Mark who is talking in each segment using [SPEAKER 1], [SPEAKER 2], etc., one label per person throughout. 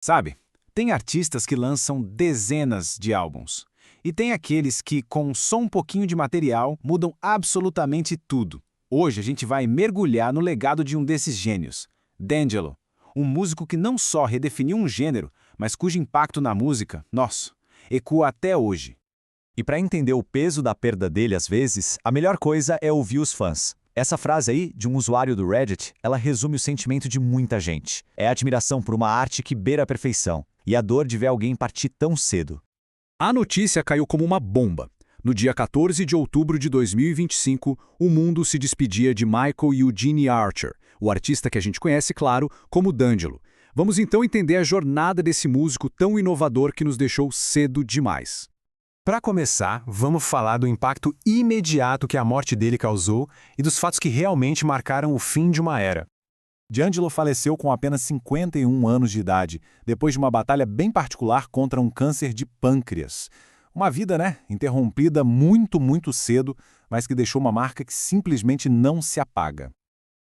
[SPEAKER 1] Sabe, tem artistas que lançam dezenas de álbuns. E tem aqueles que, com só um pouquinho de material, mudam absolutamente tudo. Hoje a gente vai mergulhar no legado de um desses gênios, D'Angelo, um músico que não só redefiniu um gênero, mas cujo impacto na música, nossa, ecoa até hoje.
[SPEAKER 2] E para entender o peso da perda dele às vezes, a melhor coisa é ouvir os fãs. Essa frase aí, de um usuário do Reddit, ela resume o sentimento de muita gente. É a admiração por uma arte que beira a perfeição, e a dor de ver alguém partir tão cedo.
[SPEAKER 3] A notícia caiu como uma bomba. No dia 14 de outubro de 2025, o mundo se despedia de Michael Eugene Archer, o artista que a gente conhece, claro, como D'Angelo. Vamos então entender a jornada desse músico tão inovador que nos deixou cedo demais.
[SPEAKER 4] Para começar, vamos falar do impacto imediato que a morte dele causou e dos fatos que realmente marcaram o fim de uma era.
[SPEAKER 5] D'Angelo faleceu com apenas 51 anos de idade, depois de uma batalha bem particular contra um câncer de pâncreas. Uma vida, interrompida muito cedo, mas que deixou uma marca que simplesmente não se apaga.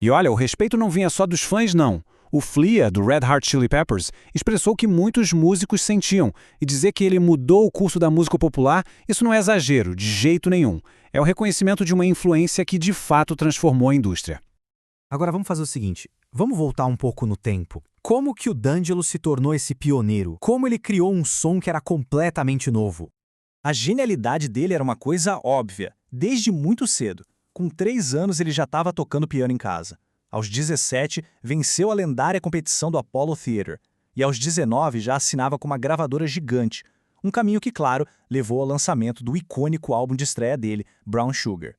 [SPEAKER 1] E olha, o respeito não vinha só dos fãs, não. O Flea, do Red Hot Chili Peppers, expressou o que muitos músicos sentiam, e dizer que ele mudou o curso da música popular, isso não é exagero, de jeito nenhum. É o reconhecimento de uma influência que de fato transformou a indústria.
[SPEAKER 6] Agora vamos fazer o seguinte, vamos voltar um pouco no tempo. Como que o D'Angelo se tornou esse pioneiro? Como ele criou um som que era completamente novo?
[SPEAKER 7] A genialidade dele era uma coisa óbvia, desde muito cedo. Com 3 anos ele já estava tocando piano em casa. Aos 17, venceu a lendária competição do Apollo Theater. E aos 19 já assinava com uma gravadora gigante. Um caminho que, claro, levou ao lançamento do icônico álbum de estreia dele, Brown Sugar.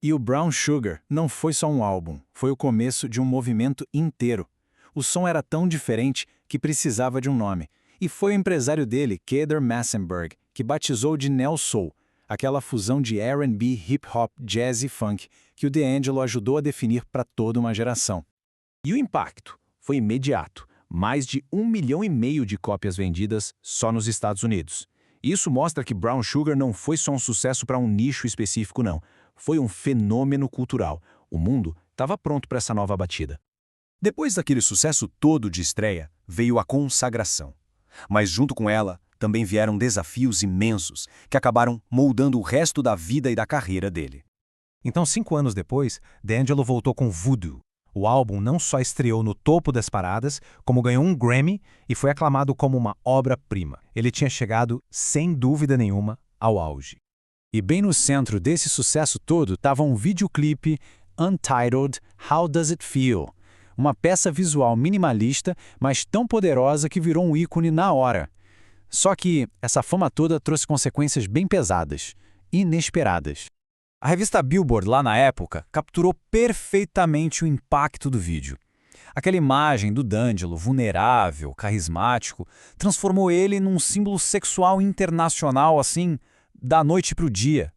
[SPEAKER 1] E o Brown Sugar não foi só um álbum, foi o começo de um movimento inteiro. O som era tão diferente que precisava de um nome. E foi o empresário dele, Kader Massenberg, que batizou de Neo Soul, aquela fusão de R&B, hip-hop, jazz e funk que o D'Angelo ajudou a definir para toda uma geração.
[SPEAKER 8] E o impacto foi imediato. Mais de 1,5 milhão de cópias vendidas só nos Estados Unidos. Isso mostra que Brown Sugar não foi só um sucesso para um nicho específico, não. Foi um fenômeno cultural. O mundo estava pronto para essa nova batida.
[SPEAKER 2] Depois daquele sucesso todo de estreia, veio a consagração. Mas junto com ela, também vieram desafios imensos que acabaram moldando o resto da vida e da carreira dele.
[SPEAKER 6] Então, 5 anos depois, D'Angelo voltou com Voodoo. O álbum não só estreou no topo das paradas, como ganhou um Grammy e foi aclamado como uma obra-prima. Ele tinha chegado, sem dúvida nenhuma, ao auge.
[SPEAKER 1] E bem no centro desse sucesso todo estava um videoclipe Untitled How Does It Feel? Uma peça visual minimalista, mas tão poderosa que virou um ícone na hora. Só que essa fama toda trouxe consequências bem pesadas, inesperadas. A revista Billboard, lá na época, capturou perfeitamente o impacto do vídeo. Aquela imagem do D'Angelo, vulnerável, carismático, transformou ele num símbolo sexual internacional, assim, da noite para o dia.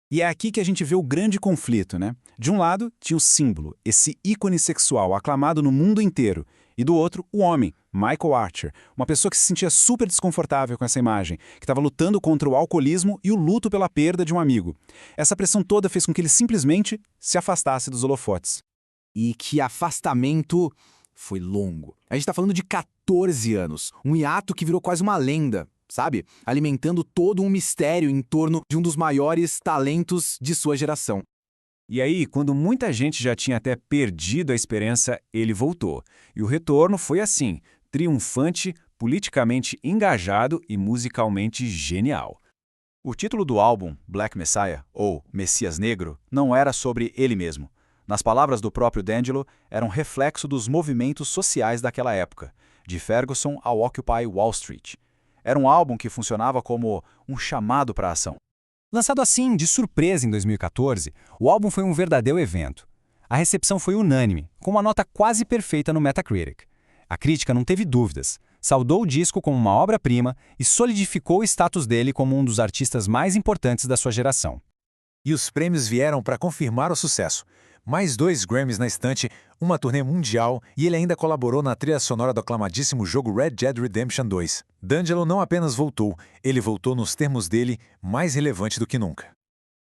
[SPEAKER 5] E é aqui que a gente vê o grande conflito, né? De um lado, tinha o símbolo, esse ícone sexual aclamado no mundo inteiro. E do outro, o homem, Michael Archer, uma pessoa que se sentia super desconfortável com essa imagem, que estava lutando contra o alcoolismo e o luto pela perda de um amigo. Essa pressão toda fez com que ele simplesmente se afastasse dos holofotes.
[SPEAKER 9] E que afastamento foi longo. A gente está falando de 14 anos, um hiato que virou quase uma lenda, sabe? Alimentando todo um mistério em torno de um dos maiores talentos de sua geração.
[SPEAKER 1] E aí, quando muita gente já tinha até perdido a esperança, ele voltou. E o retorno foi assim, triunfante, politicamente engajado e musicalmente genial. O título do álbum, Black Messiah, ou Messias Negro, não era sobre ele mesmo. Nas palavras do próprio D'Angelo, era um reflexo dos movimentos sociais daquela época, de Ferguson ao Occupy Wall Street. Era um álbum que funcionava como um chamado para a ação.
[SPEAKER 6] Lançado assim, de surpresa em 2014, o álbum foi um verdadeiro evento. A recepção foi unânime, com uma nota quase perfeita no Metacritic. A crítica não teve dúvidas, saudou o disco como uma obra-prima e solidificou o status dele como um dos artistas mais importantes da sua geração.
[SPEAKER 4] E os prêmios vieram para confirmar o sucesso. Mais 2 Grammys na estante, uma turnê mundial e ele ainda colaborou na trilha sonora do aclamadíssimo jogo Red Dead Redemption 2. D'Angelo não apenas voltou, ele voltou nos termos dele, mais relevante do que nunca.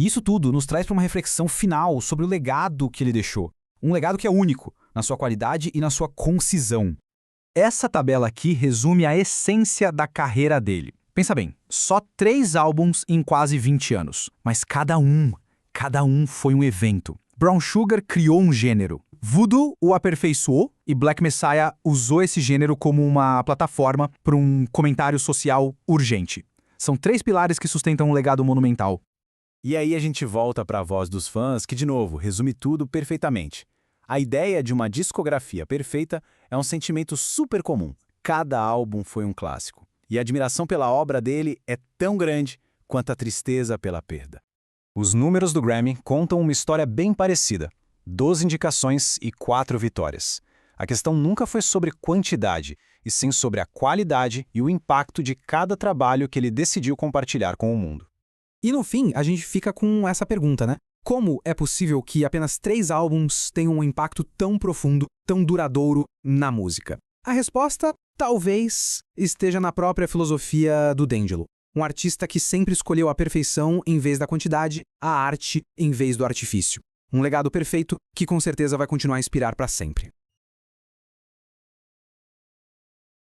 [SPEAKER 6] Isso tudo nos traz para uma reflexão final sobre o legado que ele deixou. Um legado que é único, na sua qualidade e na sua concisão.
[SPEAKER 7] Essa tabela aqui resume a essência da carreira dele. Pensa bem, só 3 álbuns em quase 20 anos, mas cada um foi um evento. Brown Sugar criou um gênero. Voodoo o aperfeiçoou e Black Messiah usou esse gênero como uma plataforma para um comentário social urgente. São 3 pilares que sustentam um legado monumental.
[SPEAKER 1] E aí a gente volta para a voz dos fãs, que, de novo, resume tudo perfeitamente. A ideia de uma discografia perfeita é um sentimento super comum. Cada álbum foi um clássico. E a admiração pela obra dele é tão grande quanto a tristeza pela perda. Os números do Grammy contam uma história bem parecida. 12 indicações e 4 vitórias. A questão nunca foi sobre quantidade, e sim sobre a qualidade e o impacto de cada trabalho que ele decidiu compartilhar com o mundo.
[SPEAKER 9] E no fim, a gente fica com essa pergunta, né? Como é possível que apenas 3 álbuns tenham um impacto tão profundo, tão duradouro na música? A resposta, talvez, esteja na própria filosofia do D'Angelo. Um artista que sempre escolheu a perfeição em vez da quantidade, a arte em vez do artifício. Um legado perfeito que com certeza vai continuar a inspirar para sempre.